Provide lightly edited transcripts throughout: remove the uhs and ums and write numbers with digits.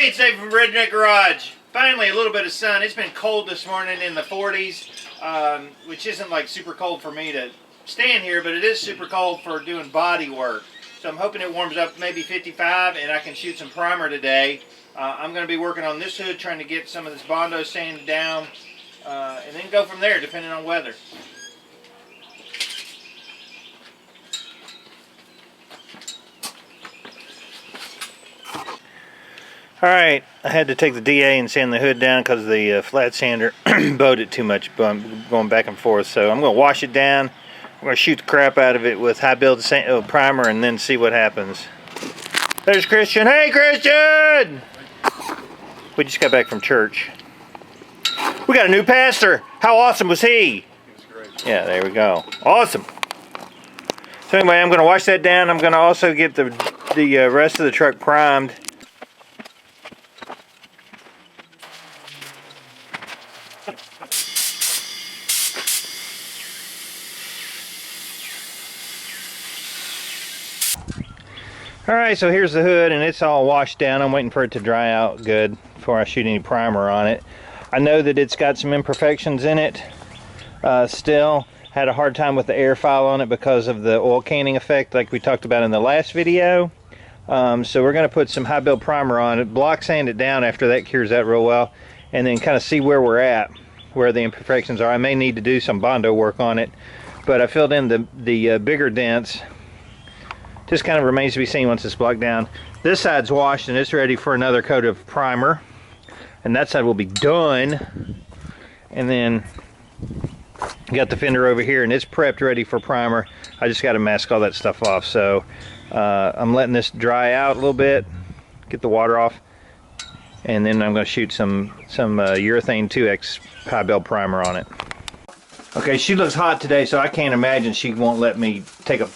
Hey, it's Dave from Redneck Garage. Finally, a little bit of sun. It's been cold this morning in the 40s, which isn't like super cold for me to stand here, but it is super cold for doing body work. So I'm hoping it warms up maybe 55 and I can shoot some primer today. I'm going to be working on this hood, trying to get some of this Bondo sanded down, and then go from there depending on weather. Alright, I had to take the DA and sand the hood down because the flat sander bowed it too much, going back and forth. So I'm going to wash it down. I'm going to shoot the crap out of it with high build primer and then see what happens. There's Christian. Hey, Christian! We just got back from church. We got a new pastor. How awesome was he? He was great. Yeah, there we go. Awesome. So anyway, I'm going to wash that down. I'm going to also get the rest of the truck primed. Alright, so here's the hood and it's all washed down. I'm waiting for it to dry out good before I shoot any primer on it. I know that it's got some imperfections in it still. Had a hard time with the air file on it because of the oil canning effect like we talked about in the last video. So we're going to put some high build primer on it, block sand it down after that cures out real well, and then kind of see where we're at, where the imperfections are. I may need to do some Bondo work on it, but I filled in the bigger dents. Just kind of remains to be seen once it's blocked down. This side's washed and it's ready for another coat of primer. And that side will be done. And then got the fender over here and it's prepped ready for primer. I just got to mask all that stuff off. So I'm letting this dry out a little bit, get the water off. And then I'm going to shoot some urethane 2X high build primer on it. Okay, she looks hot today, so I can't imagine she won't let me take a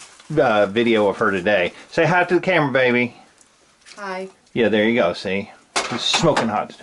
video of her today. Say hi to the camera, baby. Hi. Yeah, there you go. See, she's smoking hot.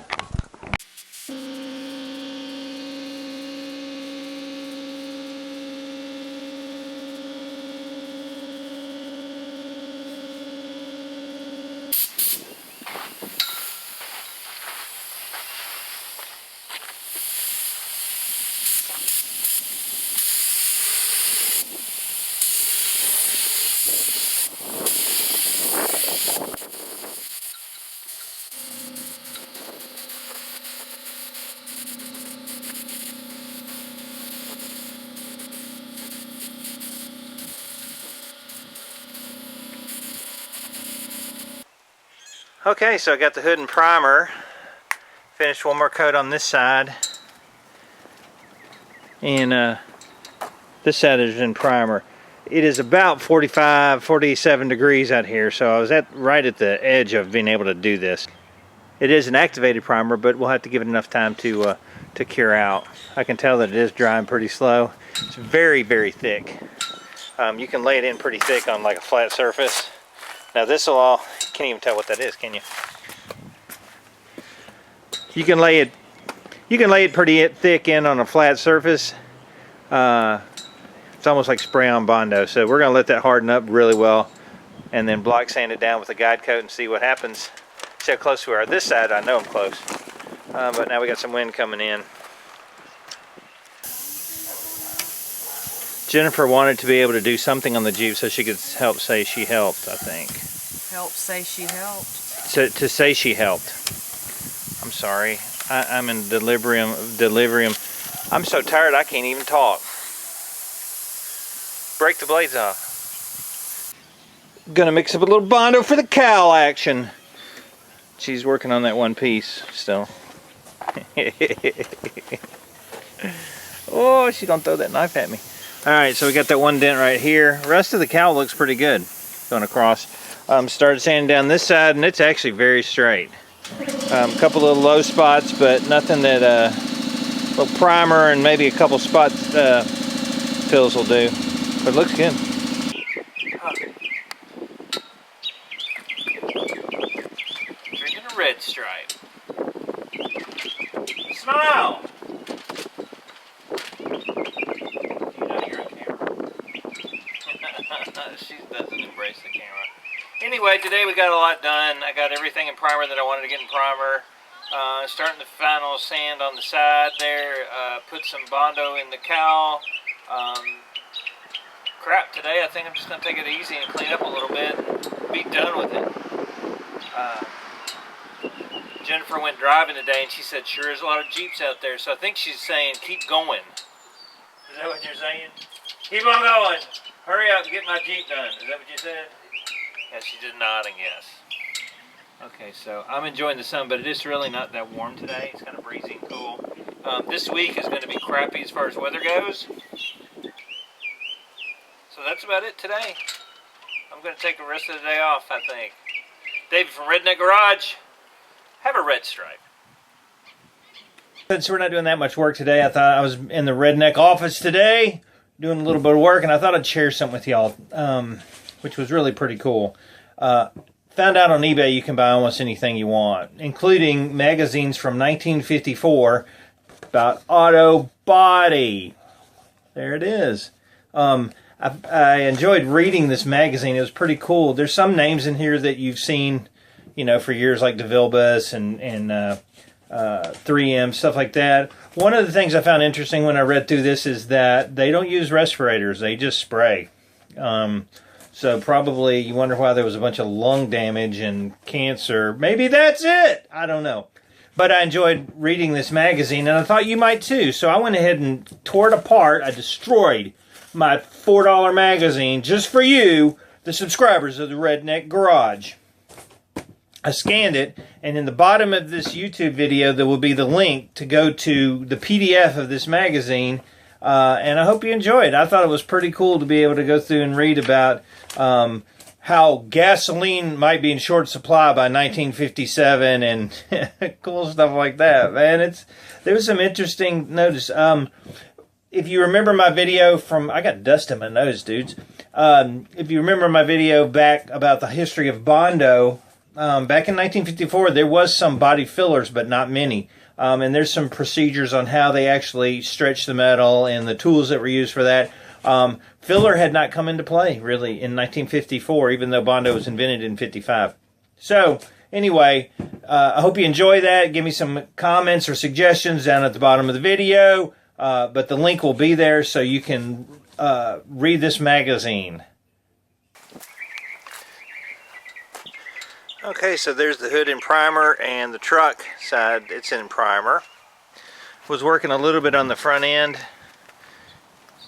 Okay, so I got the hood and primer. Finished one more coat on this side. And this side is in primer. It is about 45, 47 degrees out here, so I was right at the edge of being able to do this. It is an activated primer, but we'll have to give it enough time to cure out. I can tell that it is drying pretty slow. It's very, very thick. You can lay it in pretty thick on like a flat surface. Now this will all, can't even tell what that is, can you? You can lay it pretty thick in on a flat surface. It's almost like spray on Bondo. So we're gonna let that harden up really well and then block sand it down with a guide coat and see what happens. See how close we are. This side I know I'm close, but now we got some wind coming in. Jennifer wanted to be able to do something on the Jeep so she could help say she helped, I think. Help say she helped. So, to say she helped. I'm sorry. I'm in delirium. I'm so tired I can't even talk. Break the blades off. Gonna mix up a little Bondo for the cowl action. She's working on that one piece still. Oh, she's gonna throw that knife at me. Alright, so we got that one dent right here. The rest of the cowl looks pretty good going across. Started sanding down this side and it's actually very straight. A couple little low spots, but nothing that a little primer and maybe a couple spot fills will do. But it looks good. Drinking a red stripe. Smile! She doesn't embrace the camera. Anyway, today we got a lot done. I got everything in primer that I wanted to get in primer. Starting the final sand on the side there. Put some Bondo in the cowl. Crap, today I think I'm just going to take it easy and clean up a little bit and be done with it. Jennifer went driving today and she said, sure is a lot of Jeeps out there. So I think she's saying, keep going. Is that what you're saying? Keep on going. Hurry up and get my Jeep done. Is that what you said? Yeah, she's just nodding yes. Okay, so I'm enjoying the sun, but it is really not that warm today. It's kind of breezy and cool. This week is going to be crappy as far as weather goes. So that's about it today. I'm going to take the rest of the day off, I think. David from Redneck Garage, have a red stripe. Since we're not doing that much work today, I thought I was in the Redneck office today, doing a little bit of work, and I thought I'd share something with y'all, which was really pretty cool. Found out on eBay you can buy almost anything you want, including magazines from 1954 about auto body. There it is. I enjoyed reading this magazine. It was pretty cool. There's some names in here that you've seen, you know, for years, like DeVilbiss and 3M, stuff like that. One of the things I found interesting when I read through this is that they don't use respirators. They just spray. So probably you wonder why there was a bunch of lung damage and cancer. Maybe that's it. I don't know. But I enjoyed reading this magazine, and I thought you might too. So I went ahead and tore it apart. I destroyed my $4 magazine just for you, the subscribers of the Redneck Garage. I scanned it, and in the bottom of this YouTube video there will be the link to go to the PDF of this magazine, and I hope you enjoy it. I thought it was pretty cool to be able to go through and read about how gasoline might be in short supply by 1957 and cool stuff like that, man. There was some interesting notice. If you remember my video from, I got dust in my nose, dudes. If you remember my video back about the history of Bondo, back in 1954, there was some body fillers, but not many. And there's some procedures on how they actually stretch the metal and the tools that were used for that. Filler had not come into play, really, in 1954, even though Bondo was invented in 55. So, anyway, I hope you enjoy that. Give me some comments or suggestions down at the bottom of the video. But the link will be there so you can read this magazine. Okay, so there's the hood in primer, and the truck side, it's in primer. Was working a little bit on the front end,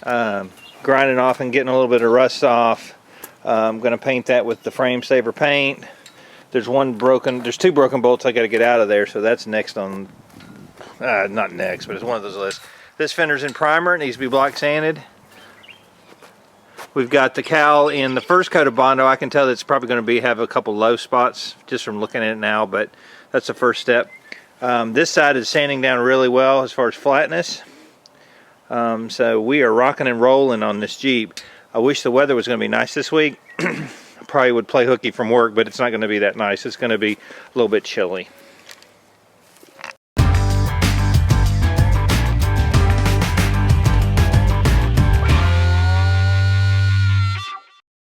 grinding off and getting a little bit of rust off. I'm going to paint that with the frame saver paint. There's two broken bolts I got to get out of there, so that's next on, not next, but it's one of those lists. This fender's in primer, it needs to be block sanded. We've got the cowl in the first coat of Bondo. I can tell that it's probably going to have a couple low spots just from looking at it now, but that's the first step. This side is sanding down really well as far as flatness. So we are rocking and rolling on this Jeep. I wish the weather was going to be nice this week. I probably would play hooky from work, but it's not going to be that nice. It's going to be a little bit chilly.